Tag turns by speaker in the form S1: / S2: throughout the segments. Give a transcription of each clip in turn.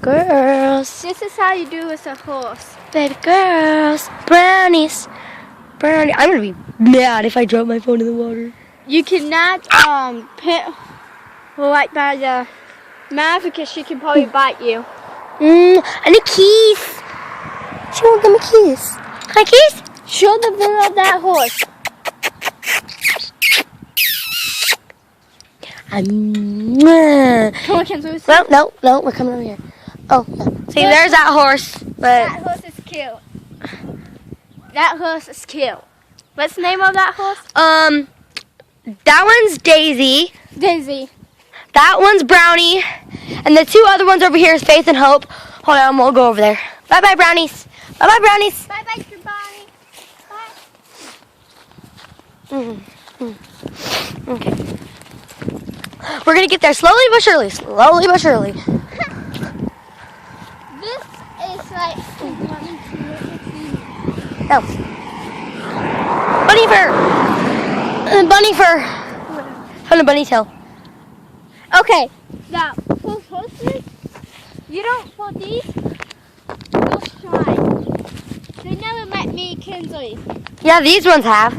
S1: Girls.
S2: This is how you do with a horse.
S1: Baby girls. Brownies. Brownie. I'm gonna be mad if I drop my phone in the water.
S2: You cannot pit right by the mouth because she can probably bite you.
S1: I need keys. She won't give me keys. Can I keys?
S2: Show the video of that horse. Come on, Kenzie.
S1: Well, no, we're coming over here. Oh, yeah. See, there's that horse. But
S2: that horse is cute. That horse is cute. What's the name of that horse?
S1: That one's Daisy.
S2: Daisy.
S1: That one's Brownie. And the two other ones over here is Faith and Hope. Hold on, we'll go over there. Bye-bye, Brownies. Bye-bye, Brownies.
S2: Bye-bye, Bonnie. Bye.
S1: Okay. We're going to get there slowly but surely. Slowly but surely.
S2: This is like...
S1: No. Bunny fur. Bunny fur. From the bunny tail.
S2: Okay. Now, for horses, you don't... For these, they'll shine. They never met me, Kinsley.
S1: Yeah, these ones have.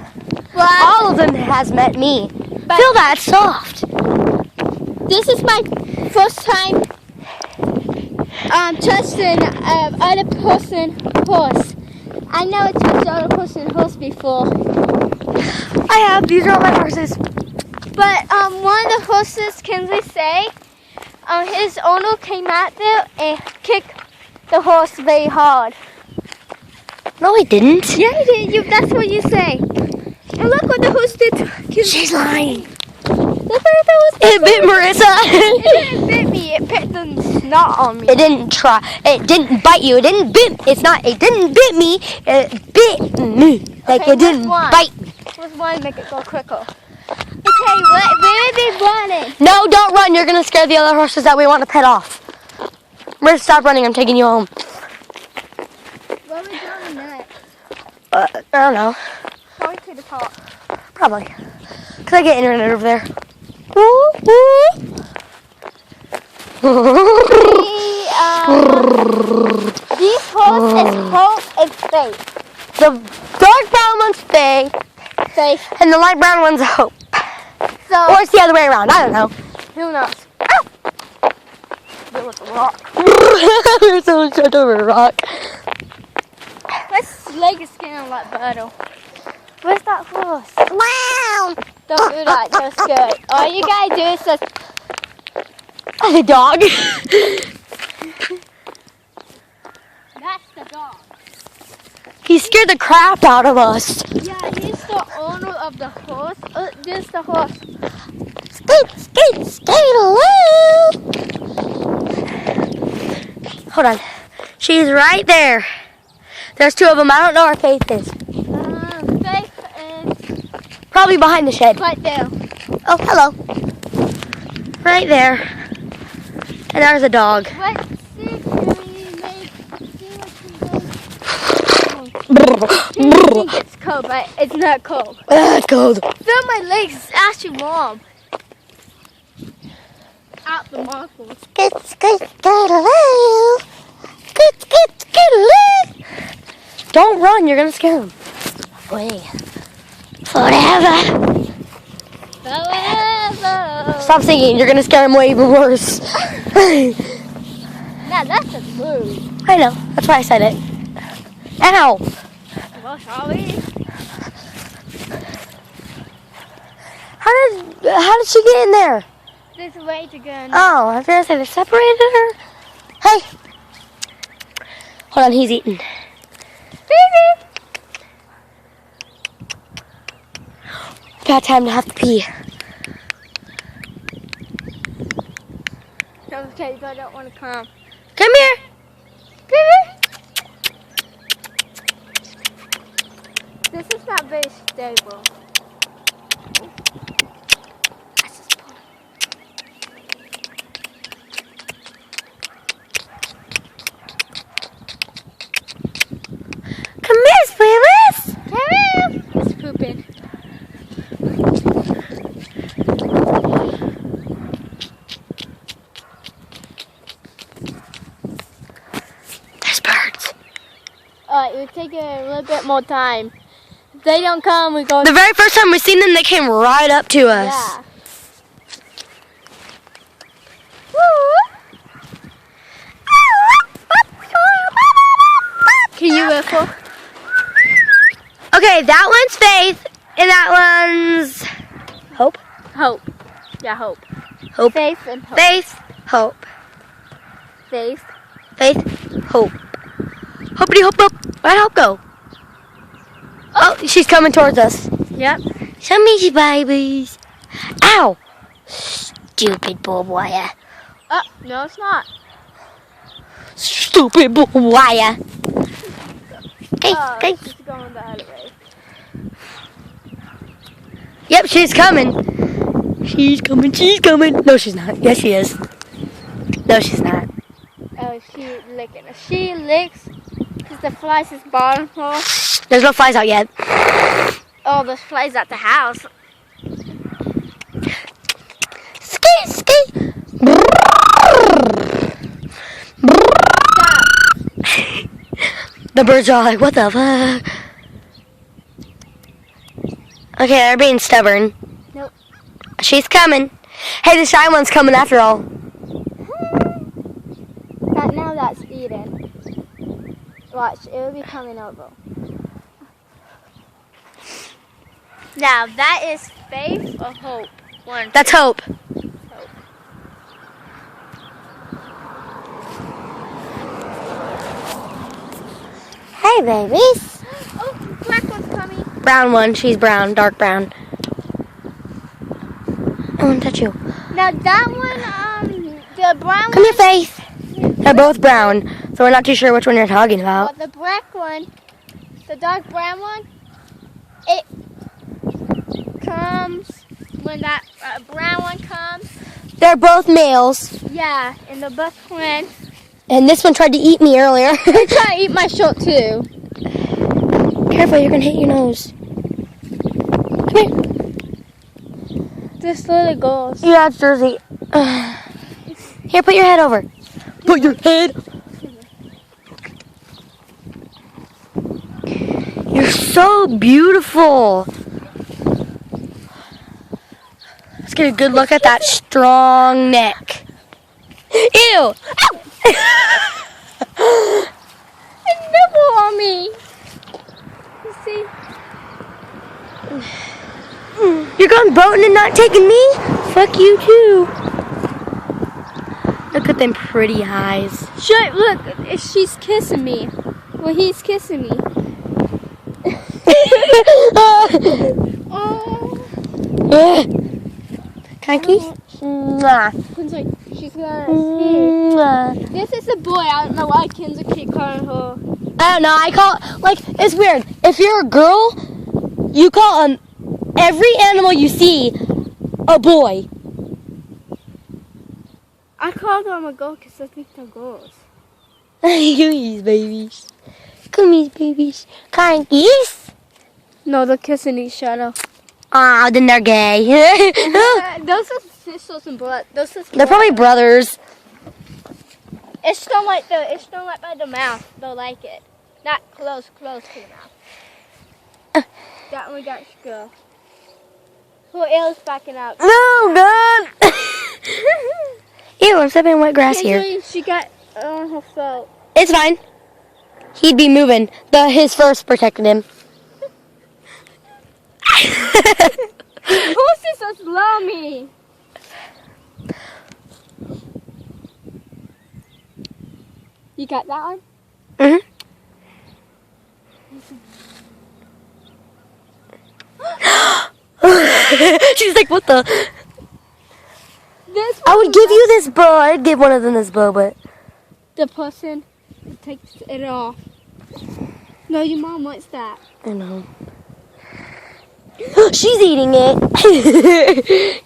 S2: But
S1: all of them has met me. Feel that soft.
S2: This is my first time testing other person horse. I never touched other person horse before.
S1: I have. These are all my horses.
S2: But one of the horses, Kinsley say, his owner came out there and kicked the horse very hard.
S1: No, he didn't.
S2: Yeah, he did. That's what you say. And look what the horse did to Kinsley.
S1: She's lying.
S2: Look what the horse did.
S1: It bit Marissa.
S2: It didn't bit me. It bit the snot on me.
S1: It didn't try. It didn't bite you. It didn't bit. It's not. It didn't bit me. It bit me. Like
S2: Okay,
S1: it didn't bite me.
S2: Let's one make it go quicker. Okay, where are they running?
S1: No, don't run. You're gonna scare the other horses that we want to pet off. Marissa, stop running. I'm taking you home.
S2: Where are we going next?
S1: I don't know.
S2: Going to the top.
S1: Probably. Cause I get internet over there. Woo, woo.
S2: These horses is Hope and Faith.
S1: The dark brown one's Faith,
S2: Faith.
S1: and the light brown one's Hope.
S2: So,
S1: Or it's the other way around. I don't know.
S2: who knows? There was a rock.
S1: Someone tripped over a rock.
S2: This leg is getting a lot better. Where's that horse?
S1: Wow!
S2: Don't do that. That's good. All you gotta do is just...
S1: The dog.
S2: That's the dog.
S1: He scared the crap out of us.
S2: Yeah, he's the owner of the horse. This is the horse.
S1: Skate, skate, skate along. Hold on. She's right there. There's two of them. I don't know where Faith is.
S2: Faith is
S1: Probably behind the shed.
S2: right there.
S1: Oh, hello. Right there. And there's a dog.
S2: Let's see if we make... I think it's cold, but it's not cold.
S1: It's cold.
S2: Feel my legs. It's actually warm. Out the muscles.
S1: Skate, skate, skate along. Skate, skate, skate along. Don't run. You're going to scare them. Wait. Forever.
S2: Forever.
S1: Stop singing. You're going to scare them way even worse.
S2: Now that's a move.
S1: I know. That's why I said it. Ow.
S2: Well, shall we?
S1: How did she get in there?
S2: There's a way to go.
S1: Oh, I was going to say they separated her. Hey. Hold on. He's eating.
S2: Baby.
S1: Got time to have to pee.
S2: Okay, I don't want to come.
S1: Come here.
S2: Baby. This is not very stable.
S1: Come here, Squealers.
S2: Come here. It's pooping. it would take a little bit more time. If they don't come, we go.
S1: The very first time we seen them, they came right up to us.
S2: Yeah. Can you whistle?
S1: Okay, that one's Faith, and that one's Hope.
S2: Hope. Yeah, hope.
S1: Hope.
S2: Faith and hope.
S1: Faith, Hope.
S2: Faith.
S1: Faith, Hope. Hoppity hop up. Where'd Hope go? Oh, she's coming towards us.
S2: Yep.
S1: Some easy babies. Ow! Stupid barbed wire.
S2: No, it's not.
S1: Stupid barbed wire. Hey, hey.
S2: She's going the other way.
S1: Yep, she's coming. She's coming, she's coming. No, she's not. Yes, she is. No, she's not.
S2: Oh, she's licking us. She licks because the flies is bottom hole.
S1: There's no flies out yet.
S2: Oh, there's flies at the house.
S1: Ski, ski. The birds are like, what the fuck? Okay, they're being stubborn.
S2: Nope.
S1: She's coming. Hey, the shy one's coming after all.
S2: Now that's Eden. Watch, it will be coming over. Now that is Faith or Hope. One.
S1: That's Hope.
S2: Hope.
S1: Hey, babies.
S2: Oh, black one's coming.
S1: Brown one. She's brown, dark brown. I want to touch you.
S2: Now that one, the brown
S1: Come
S2: one.
S1: here, Faith. They're both brown, so we're not too sure which one you're talking
S2: Well,
S1: about.
S2: the black one, the dark brown one, it comes when that brown one comes.
S1: They're both males,
S2: Yeah, and the black one.
S1: and this one tried to eat me earlier.
S2: They try to eat my shirt too.
S1: Careful, you're gonna hit your nose. Come here.
S2: This little goes.
S1: Yeah, it's Jersey. Here, put your head over. Put your head. You're so beautiful. Let's get a good look at that strong neck. Ew!
S2: It nibble on me. You see?
S1: You're going boating and not taking me? Fuck you too. Look at them pretty eyes.
S2: Shut! Look, she's kissing me. Well, he's kissing me. Oh.
S1: Can I kiss? Mwah.
S2: She's got a skin.
S1: Mwah.
S2: This is a boy. I don't know why kids keep calling her.
S1: I don't know. I call like it's weird. If you're a girl, you call every animal you see a boy.
S2: I call them a girl because I think they're girls.
S1: Coomies, babies. Coomies, babies. Cankies.
S2: No, they're kissing each other.
S1: Ah, then they're gay.
S2: Those are sisters and blood. Those are.
S1: They're probably brothers.
S2: It's still like by the mouth. They'll like it. Not close to the mouth. That one got skull. Who else backing out?
S1: No, God. Ew, I'm stepping in wet grass here.
S2: She got on her foot.
S1: It's fine. He'd be moving. His first protected him.
S2: Who's this so slow me? You got that one?
S1: Mhm. She's like, what the?
S2: This
S1: I
S2: one
S1: would give you this bow. I'd give one of them this bow, but
S2: the person takes it off. No, your mom wants that.
S1: I know. She's eating it.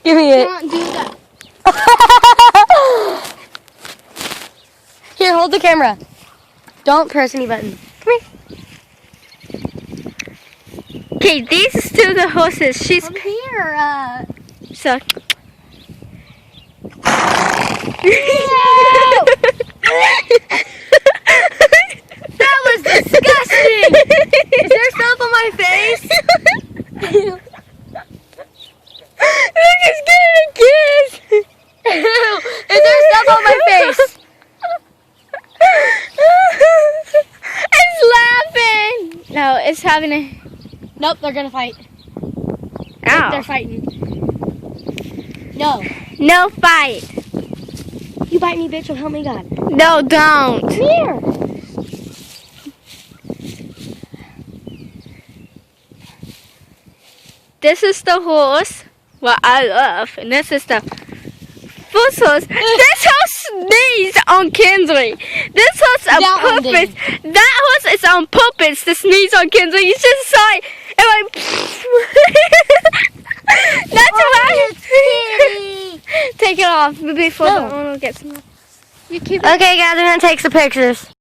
S1: Give me it.
S2: Don't do that.
S1: Here, hold the camera. Don't press any button. Come here.
S2: Okay, these are still the horses. She's
S1: Come here.
S2: so. That was disgusting. is having a.
S1: Nope, they're gonna fight.
S2: Ow.
S1: They're fighting. No.
S2: No fight.
S1: You bite me, bitch, or help me God.
S2: No, don't.
S1: Come here.
S2: This is the horse. What I love, and this is the first horse. This horse sneezed on Kinsley. This horse on
S1: That one
S2: purpose. That horse is on purpose to sneeze on Kinsley. You just saw it. And like, that's why. Take it off before
S1: No.
S2: the owner gets. You keep it.
S1: Okay, guys, I'm gonna take some pictures.